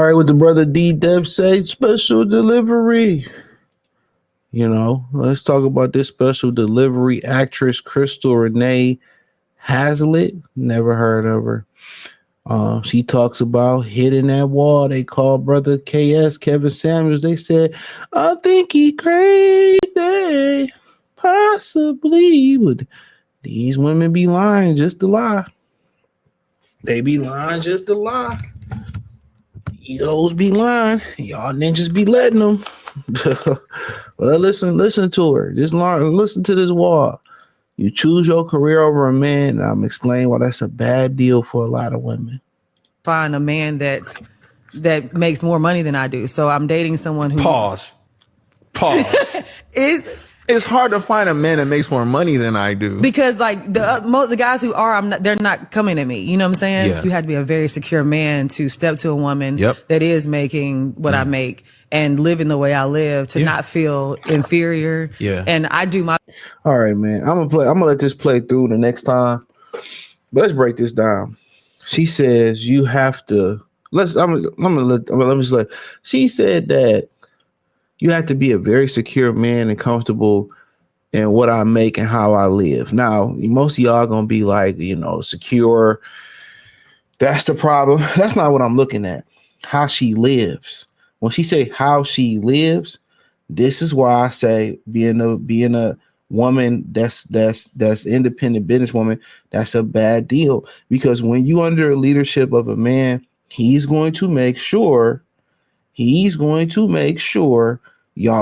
right, what the brother D Dep say? Special delivery. You know, let's talk about this special delivery actress, Crystal Renee Hazlitt. Never heard of her. She talks about hitting that wall. They call brother KS Kevin Samuels. They said, I think he crazy. Possibly. Would these women be lying just to lie? They be lying just to lie. Those be lying. Y'all ninjas be letting them. Well, listen to her. Just listen to this wall. You choose your career over a man, and I'm explaining why that's a bad deal for a lot of women. Find a man that makes more money than I do. So I'm dating someone who Pause. It's hard to find a man that makes more money than I do. Because like the guys who are, they're not coming to me. You know what I'm saying? Yeah. So you have to be a very secure man to step to a woman that is making what I make and living the way I live to not feel inferior. Yeah. And I do my. All right, man. I'm gonna let this play through the next time. But let's break this down. She says you have to. She said that you have to be a very secure man and comfortable in what I make and how I live. Now, most of y'all gonna be like, secure. That's the problem. That's not what I'm looking at. How she lives. When she say how she lives, this is why I say being a woman that's independent businesswoman, that's a bad deal. Because when you under the leadership of a man, he's going to make sure y'all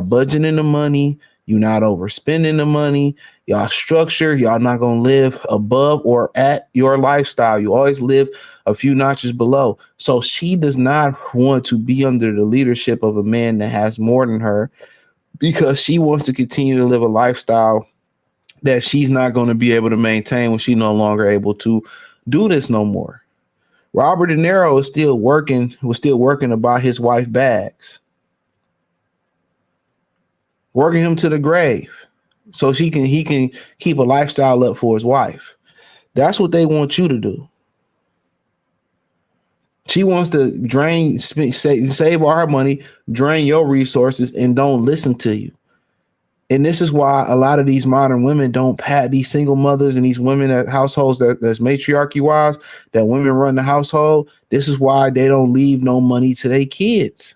budgeting the money, you're not overspending the money, y'all structure, y'all not going to live above or at your lifestyle. You always live a few notches below. So she does not want to be under the leadership of a man that has more than her, because she wants to continue to live a lifestyle that she's not going to be able to maintain when she's no longer able to do this no more. Robert De Niro was still working to buy his wife bags, working him to the grave so he can keep a lifestyle up for his wife. That's what they want you to do. She wants to save all her money, drain your resources, and don't listen to you. And this is why a lot of these modern women don't pat these single mothers and these women at households that's matriarchy wise, that women run the household. This is why they don't leave no money to their kids.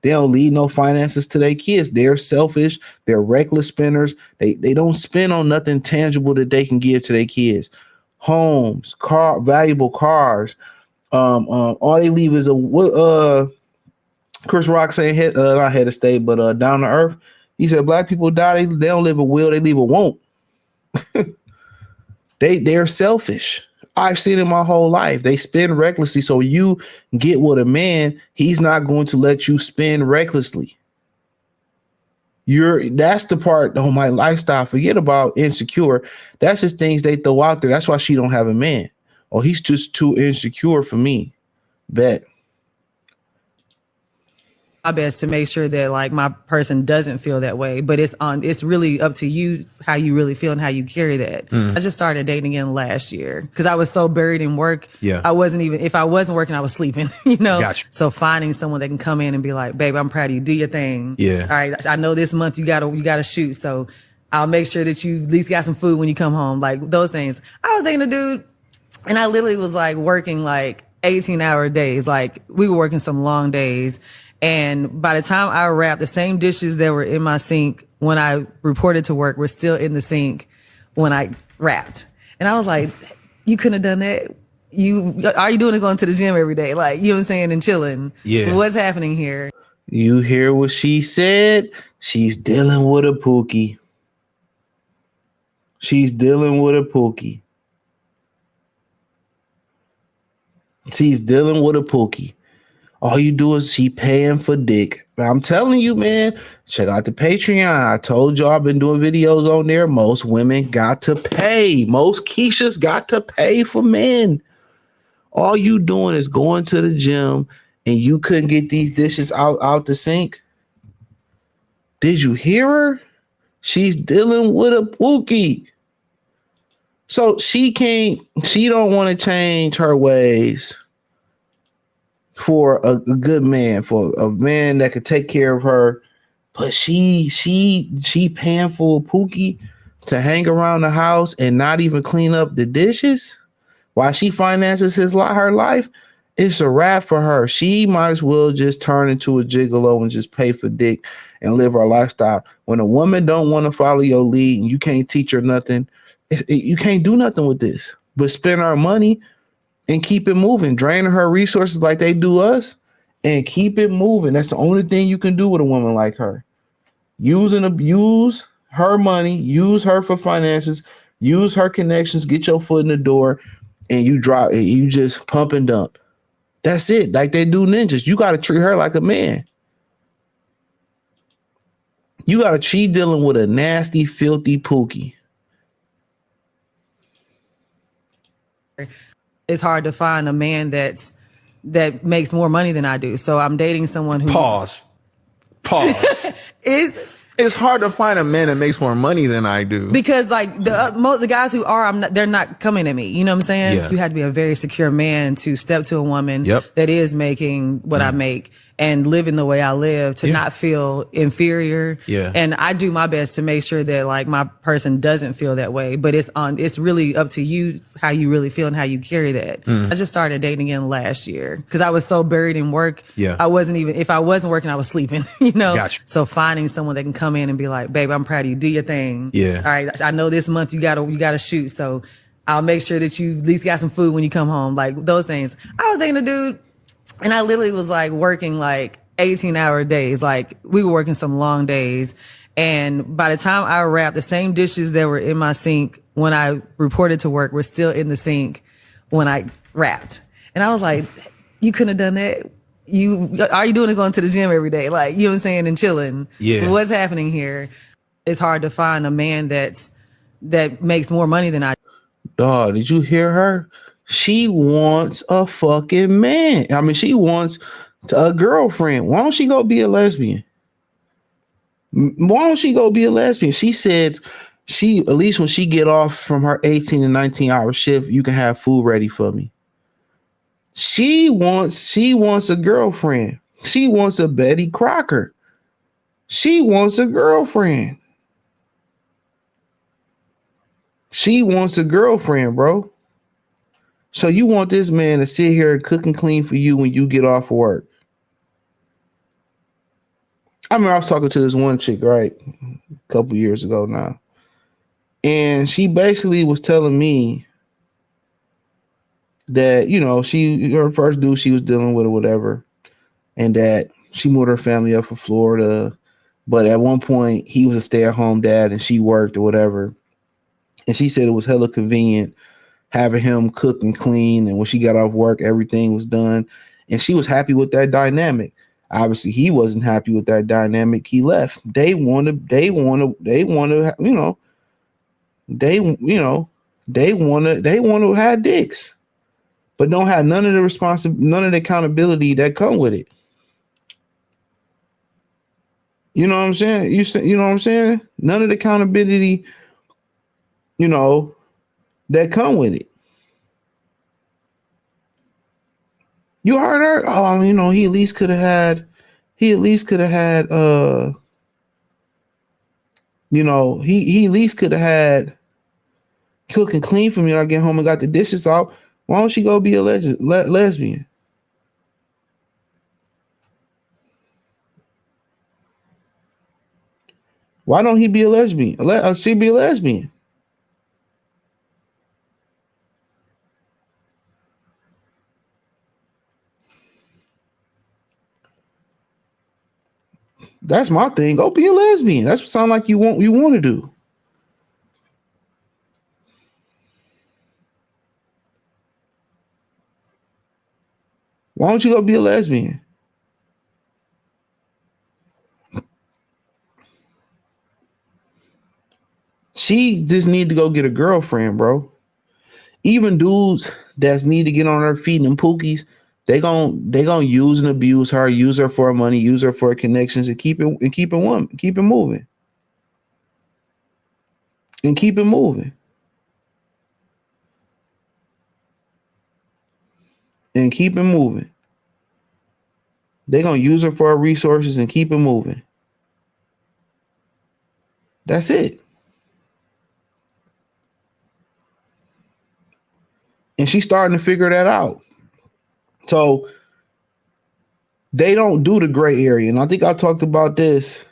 They don't leave no finances to their kids. They're selfish. They're reckless spenders. They don't spend on nothing tangible that they can give to their kids. Homes, valuable cars. All they leave is Chris Rock saying not head of state, but down to earth. He said black people die. They don't live a will. They leave a won't. They're selfish. I've seen it my whole life. They spend recklessly. So you get with a man, he's not going to let you spend recklessly. That's the part. Oh, my lifestyle. Forget about insecure. That's just things they throw out there. That's why she don't have a man. Oh, he's just too insecure for me. Bet. My best to make sure that like my person doesn't feel that way, but it's really up to you how you really feel and how you carry that. I just started dating again last year because I was so buried in work. Yeah. If I wasn't working, I was sleeping, you know? Gotcha. So finding someone that can come in and be like, babe, I'm proud of you. Do your thing. Yeah. All right. I know this month you gotta shoot. So I'll make sure that you at least got some food when you come home. Like those things. I was dating a dude and I literally was like working like 18-hour days. Like we were working some long days. And by the time I wrapped, the same dishes that were in my sink when I reported to work were still in the sink when I wrapped. And I was like, you couldn't have done that. All you doing is going to the gym every day. Like, you know what I'm saying? And chilling. Yeah. What's happening here? You hear what she said? She's dealing with a pookie. She's dealing with a pookie. She's dealing with a pookie. All you do is she paying for dick. But I'm telling you, man, check out the Patreon. I told you I've been doing videos on there. Most women got to pay. Most Keishas got to pay for men. All you doing is going to the gym and you couldn't get these dishes out the sink. Did you hear her? She's dealing with a pookie. So she don't want to change her ways. for a good man, for a man that could take care of her. But she paying for Pookie to hang around the house and not even clean up the dishes while she finances her life. It's a wrap for her. She might as well just turn into a gigolo and just pay for dick and live her lifestyle. When a woman don't want to follow your lead and you can't teach her nothing, you can't do nothing with this but spend her money and keep it moving, draining her resources like they do us, and keep it moving. That's the only thing you can do with a woman like her. Use and abuse her money, use her for finances, use her connections, get your foot in the door, and you just pump and dump. That's it. Like they do ninjas. You got to treat her like a man. She dealing with a nasty, filthy Pookie. It's hard to find a man that makes more money than I do. So I'm dating someone who Pause. is It's hard to find a man that makes more money than I do. because like the guys who are, they're not coming to me. You know what I'm saying? Yeah. So you have to be a very secure man to step to a woman that is making what I make and living the way I live to not feel inferior. Yeah. And I do my best to make sure that like my person doesn't feel that way, but it's really up to you how you really feel and how you carry that. I just started dating again last year because I was so buried in work. Yeah. If I wasn't working, I was sleeping, you know? Gotcha. So finding someone that can come in and be like, babe, I'm proud of you. Do your thing. Yeah. All right. I know this month you gotta shoot. So I'll make sure that you at least got some food when you come home. Like those things. I was dating a dude and I literally was like working like 18-hour days. Like we were working some long days. And by the time I wrapped, the same dishes that were in my sink when I reported to work were still in the sink when I wrapped. And I was like, you couldn't have done that. All you doing is going to the gym every day. Like, you know what I'm saying? And chilling. Yeah. What's happening here? It's hard to find a man that makes more money than I do. Dog, did you hear her? She wants a fucking man. I mean, she wants a girlfriend. Why don't she go be a lesbian? Why don't she go be a lesbian? She said at least when she get off from her 18 and 19 hour shift, you can have food ready for me. She wants a girlfriend. She wants a Betty Crocker. She wants a girlfriend. She wants a girlfriend, bro. So you want this man to sit here and cook and clean for you when you get off work. I remember I was talking to this one chick, right? A couple years ago now. And she basically was telling me that, you know, her first dude she was dealing with or whatever, and that she moved her family up from Florida. But at one point he was a stay-at-home dad and she worked or whatever. And she said it was hella convenient having him cook and clean. And when she got off work, everything was done. And she was happy with that dynamic. Obviously, he wasn't happy with that dynamic. He left. They want to, have dicks, but don't have none of the accountability that come with it. You know what I'm saying? You know what I'm saying? None of the accountability, that come with it. You heard her? Oh, he at least could have had, he at least could have had cook and clean for me when I get home and got the dishes out. Why don't she go be a lesbian? Why don't he be a lesbian? She be a lesbian. That's my thing. Go be a lesbian. That's what sound like you want to do. Why don't you go be a lesbian? She just need to go get a girlfriend, bro. Even dudes that's need to get on her feet and pookies, they gon' use and abuse her, use her for her money, use her for her connections, and keep it moving. And keep it moving. And keep it moving. They're gonna use her for her resources and keep it moving. That's it. And she's starting to figure that out. So they don't do the gray area. And I think I talked about this.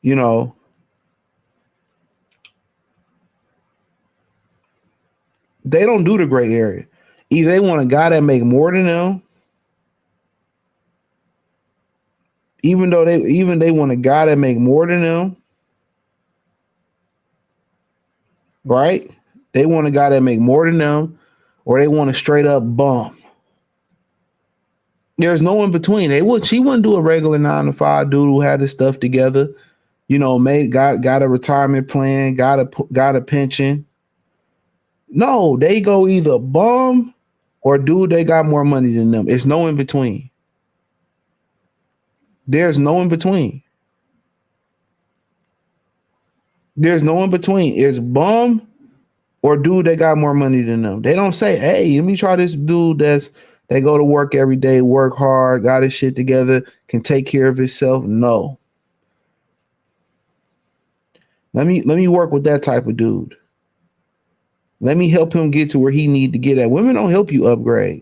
You know, they don't do the gray area. Either they want a guy that make more than them, even they want a guy that make more than them, right? They want a guy that make more than them, or they want a straight up bum. There's no in between. She wouldn't do a regular 9 to 5 dude who had his stuff together, got a retirement plan, got a pension. No, they go either bum or dude they got more money than them. It's no in between. There's no in between. There's no in between. It's bum or dude that got more money than them. They don't say, hey, let me try this dude that go to work every day, work hard, got his shit together, can take care of himself. No. Let me work with that type of dude. Let me help him get to where he need to get at. Women don't help you upgrade.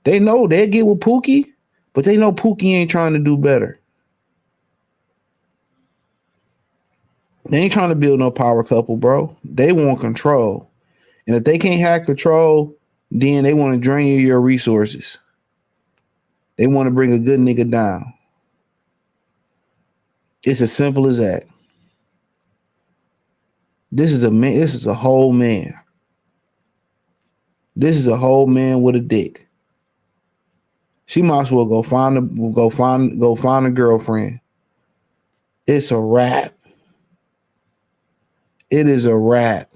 They know they'll get with Pookie, but they know Pookie ain't trying to do better. They ain't trying to build no power couple, bro. They want control. And if they can't have control, then they want to drain you your resources. They want to bring a good nigga down. It's as simple as that. This is a man. This is a whole man. This is a whole man with a dick. She might as well go find a girlfriend. It's a wrap. It is a wrap.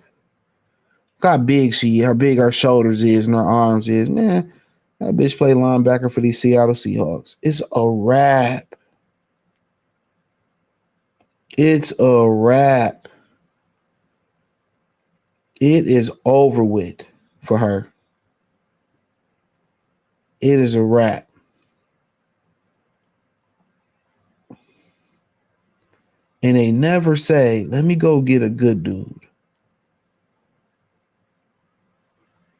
Look how big how big her shoulders is and her arms is. Man, that bitch play linebacker for these Seattle Seahawks. It's a wrap. It's a wrap. It is over with for her. It is a wrap. And they never say, let me go get a good dude.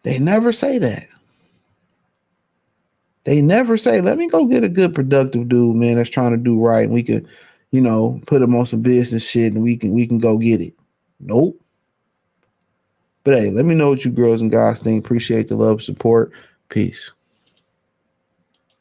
They never say that. They never say, let me go get a good productive dude, man, that's trying to do right. And we can, put him on some business shit and we can go get it. Nope. But hey, let me know what you girls and guys think. Appreciate the love, support. Peace.